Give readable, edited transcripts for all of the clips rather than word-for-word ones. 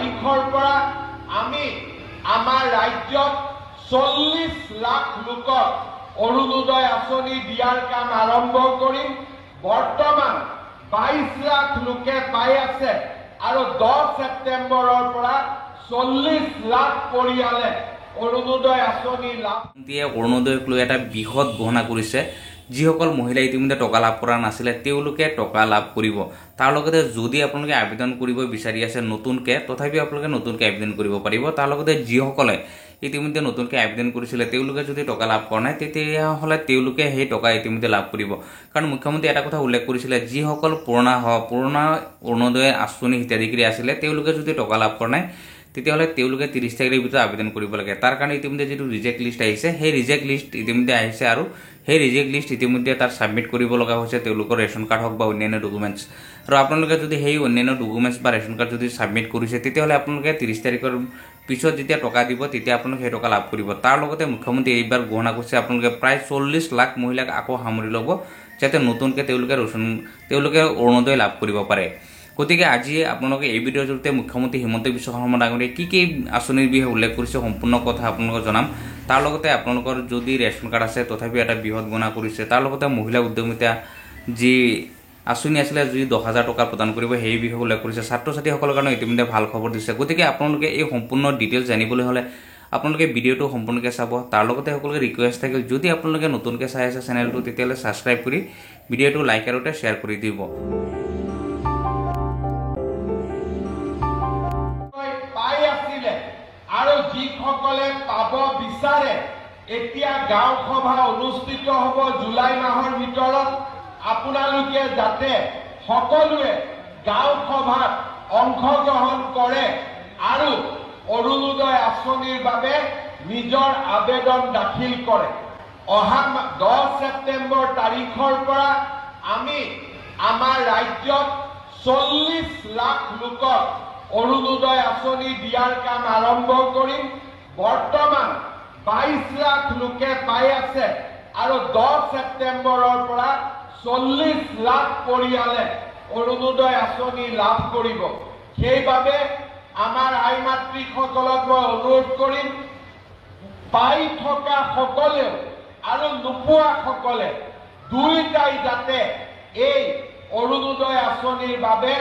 তাৰিখৰ পৰা আমি আমাৰ ৰাজ্যত 40 লাখ লোকক অৰুণোদয় আঁচনি দিয়াৰ কাম আৰম্ভ কৰিম। বৰ্তমান 22 লাখ লোকে পাই আছে আৰু 10 ছেপ্টেম্বৰৰ পৰা 40 লাখ পৰিয়ালে অৰুণোদয় আঁচনি লাভ দিয়ে। অৰুণোদয়ক লৈ এটা বৃহৎ ঘোষণা কৰিছে। যিসকল মহিলা ইতিমধ্যে টকা লাভ কৰা নাছিলে তেওঁলোকে টকা লাভ কৰিব। তাৰ লগতে যদি আপোনালোকে আবেদন কৰিব বিচাৰি আছে নতুনকে, তথাপিও আপোনালোকে নতুনকে আবেদন কৰিব পাৰিব। তাৰ লগতে যিসকলে ইতিমধ্যে নতুনকে আবেদন কৰিছিলে তেওঁলোকে যদি টকা লাভ কৰা নাই তেতিয়াহ'লে তেওঁলোকে সেই টকা ইতিমধ্যে লাভ কৰিব। কাৰণ মুখ্যমন্ত্ৰী এটা কথা উল্লেখ কৰিছিলে, যিসকল পুৰণা অৰুণোদয় আঁচনি হিতাধিকাৰী আছিলে তেওঁলোকে যদি টকা লাভ কৰা নাই তেতিয়াহ'লে তেওঁলোকে 30 তাৰিখৰ ভিতৰত আবেদন কৰিব লাগে। তাৰ কাৰণে ইতিমধ্যে যিটো ৰিজেক্ট লিষ্ট আহিছে সেই ৰিজেক্ট লিষ্ট ইতিমধ্যে আহিছে আৰু সেই ৰিজেক্ট লিষ্ট ইতিমধ্যে তাত ছাবমিট কৰিব লগা হৈছে তেওঁলোকৰ ৰেচন কাৰ্ড হওক বা অন্যান্য ডকুমেণ্টছ। আৰু আপোনালোকে যদি সেই অন্যান্য ডকুমেণ্টছ বা ৰেচন কাৰ্ড যদি ছাবমিট কৰিছে তেতিয়াহ'লে আপোনালোকে 30 তাৰিখৰ পিছত যেতিয়া টকা দিব তেতিয়া আপোনালোকে সেই টকা লাভ কৰিব। তাৰ লগতে মুখ্যমন্ত্ৰী এইবাৰ ঘোষণা কৰিছে আপোনালোকে প্ৰায় 40 লাখ মহিলাক আকৌ সামৰি ল'ব, যাতে নতুনকৈ তেওঁলোকে অৰুণোদয় লাভ কৰিব পাৰে। গতিকে আজি আপোনালোকে এই ভিডিঅ'ৰ জৰিয়তে মুখ্যমন্ত্ৰী হিমন্ত বিশ্ব শৰ্মা ডাঙৰীয়াই কি আঁচনিৰ বিষয়ে উল্লেখ কৰিছে সম্পূৰ্ণ কথা আপোনালোকক জনাম। তাৰ লগতে আপোনালোকৰ যদি ৰেচন কাৰ্ড আছে তথাপিও এটা বৃহৎ গণনা কৰিছে। তাৰ লগতে মহিলা উদ্যমিতা যি আঁচনি আছিলে যি 10,000 টকা প্ৰদান কৰিব সেই বিষয়ে উল্লেখ কৰিছে। ছাত্ৰ ছাত্ৰীসকলৰ কাৰণে ইতিমধ্যে ভাল খবৰ দিছে। গতিকে আপোনালোকে এই সম্পূৰ্ণ ডিটেইলছ জানিবলৈ হ'লে আপোনালোকে ভিডিঅ'টো সম্পূৰ্ণকৈ চাব। তাৰ লগতে সকলোকে ৰিকুৱেষ্ট থাকিল, যদি আপোনালোকে নতুনকৈ চাই আছে চেনেলটো তেতিয়াহ'লে ছাবস্ক্ৰাইব কৰি ভিডিঅ'টো লাইক আৰু শ্বেয়াৰ কৰি দিব। আৰু যিসকলে পাব বিচাৰে এতিয়া গাঁও সভা অনুষ্ঠিত হ'ব জুলাই মাহৰ ভিতৰত। আপোনালোকে যাতে সকলোৱে গাঁও সভাত অংশগ্ৰহণ কৰে আৰু অৰুণোদয় আঁচনিৰ বাবে নিজৰ আবেদন দাখিল কৰে। অহা 10 ছেপ্টেম্বৰ তাৰিখৰ পৰা আমি আমাৰ ৰাজ্যত 40 লাখ লোকক অৰুণোদয় আঁচনি দিয়াৰ কাম আৰম্ভ কৰিম। বৰ্তমান 22 লাখ লোকে পাই আছে আৰু 10 ছেপ্টেম্বৰৰ পৰা 40 লাখ পৰিয়ালে অৰুণোদয় আঁচনি লাভ কৰিব। সেইবাবে আমাৰ আই মাতৃসকলক মই অনুৰোধ কৰিম, পাই থকা সকলেও আৰু নোপোৱা সকলে দুয়োটাই যাতে এই অৰুণোদয় আঁচনিৰ বাবে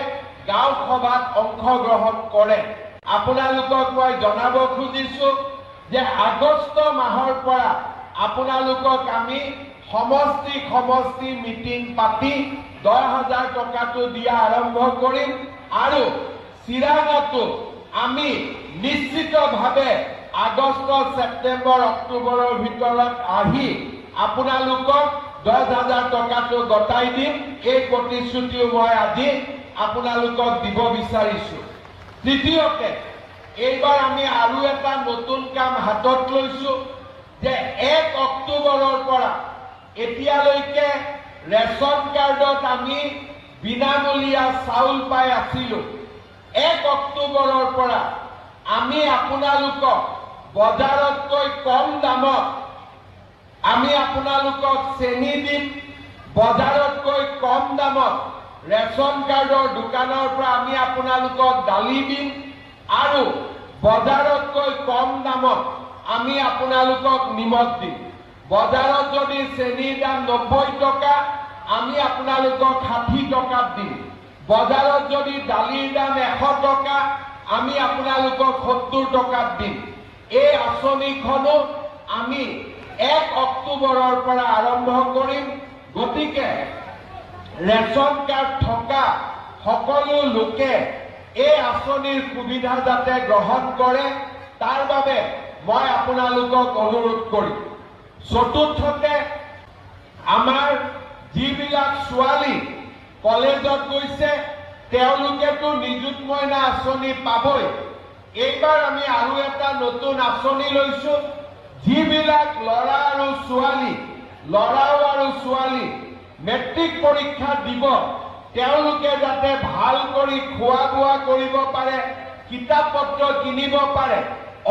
গাঁও সভাত অংশগ্ৰহণ কৰে। আপোনালোকক মই জনাব খুজিছো যে আগষ্ট মাহৰ পৰা আপোনালোকক আমি সমষ্টি মিটিং পাতি 10,000 টকাটো দিয়া আৰম্ভ কৰিম আৰু চিৰাঙতো আমি নিশ্চিতভাৱে আগষ্ট ছেপ্টেম্বৰ অক্টোবৰৰ ভিতৰত আহি আপোনালোকক 10,000 টকাটো গতাই দিম। এই প্ৰতিশ্ৰুতিও মই আজি আপোনালোকক দিব বিচাৰিছো। তৃতীয়তে এইবাৰ আমি আৰু এটা নতুন কাম হাতত লৈছো যে 1 অক্টোবৰৰ পৰা এতিয়ালৈকে ৰেচন কাৰ্ডত আমি বিনামূলীয়া চাউল পাই আছিলো। 1 অক্টোবৰৰ পৰা আমি আপোনালোকক বজাৰতকৈ কম দামত আমি আপোনালোকক চেনি দিম, বজাৰতকৈ কম দামত ৰেচন কাৰ্ডৰ দোকানৰ পৰা আমি আপোনালোকক দালি দিম আৰু বজাৰতকৈ কম দামত আমি আপোনালোকক নিমখ দিম। বজাৰত যদি চেনিৰ দাম 90 টকা আমি আপোনালোকক 60 টকাত দিম। বজাৰত যদি দালিৰ দাম 100 টকা আমি আপোনালোকক 70 টকাত দিম। এই আঁচনিখনো আমি 1 অক্টোবৰৰ পৰা আৰম্ভ কৰিম। গতিকে ৰেচন কাৰ্ড থকা সকলো লোকে এই আঁচনিৰ সুবিধা যাতে গ্ৰহণ কৰে তাৰ বাবে মই আপোনালোকক অনুৰোধ কৰিম। চতুৰ্থতে আমাৰ যিবিলাক ছোৱালী কলেজত গৈছে তেওঁলোকেতো নিযুত মইনা আঁচনি পাবই। এইবাৰ আমি আৰু এটা নতুন আঁচনি লৈছো, যিবিলাক ল'ৰা আৰু ছোৱালী মেট্ৰিক পৰীক্ষা দিব তেওঁলোকে যাতে ভাল কৰি খোৱা বোৱা কৰিব পাৰে, কিতাপ পত্ৰ কিনিব পাৰে।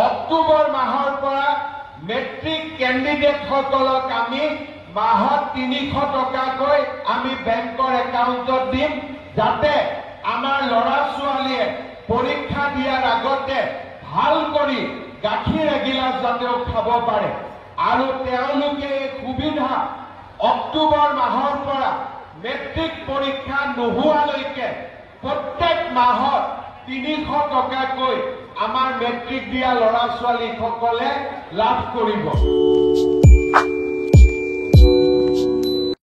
অক্টোবৰ মাহৰ পৰা মেট্ৰিক কেণ্ডিডেটসকলক আমি মাহত 300 টকাকৈ আমি বেংকৰ একাউণ্টত দিম, যাতে আমাৰ ল'ৰা ছোৱালীয়ে পৰীক্ষা দিয়াৰ আগতে ভাল কৰি গাখীৰ এগিলাচ যাতেও খাব পাৰে আৰু তেওঁলোকে এই সুবিধা অক্টোবৰ মাহৰ পৰা মেট্ৰিক পৰীক্ষা নোহোৱালৈকে প্ৰত্যেক মাহত 300 টকাকৈ আমাৰ মেট্ৰিক দিয়া ল'ৰা ছোৱালীসকলে লাভ কৰিব।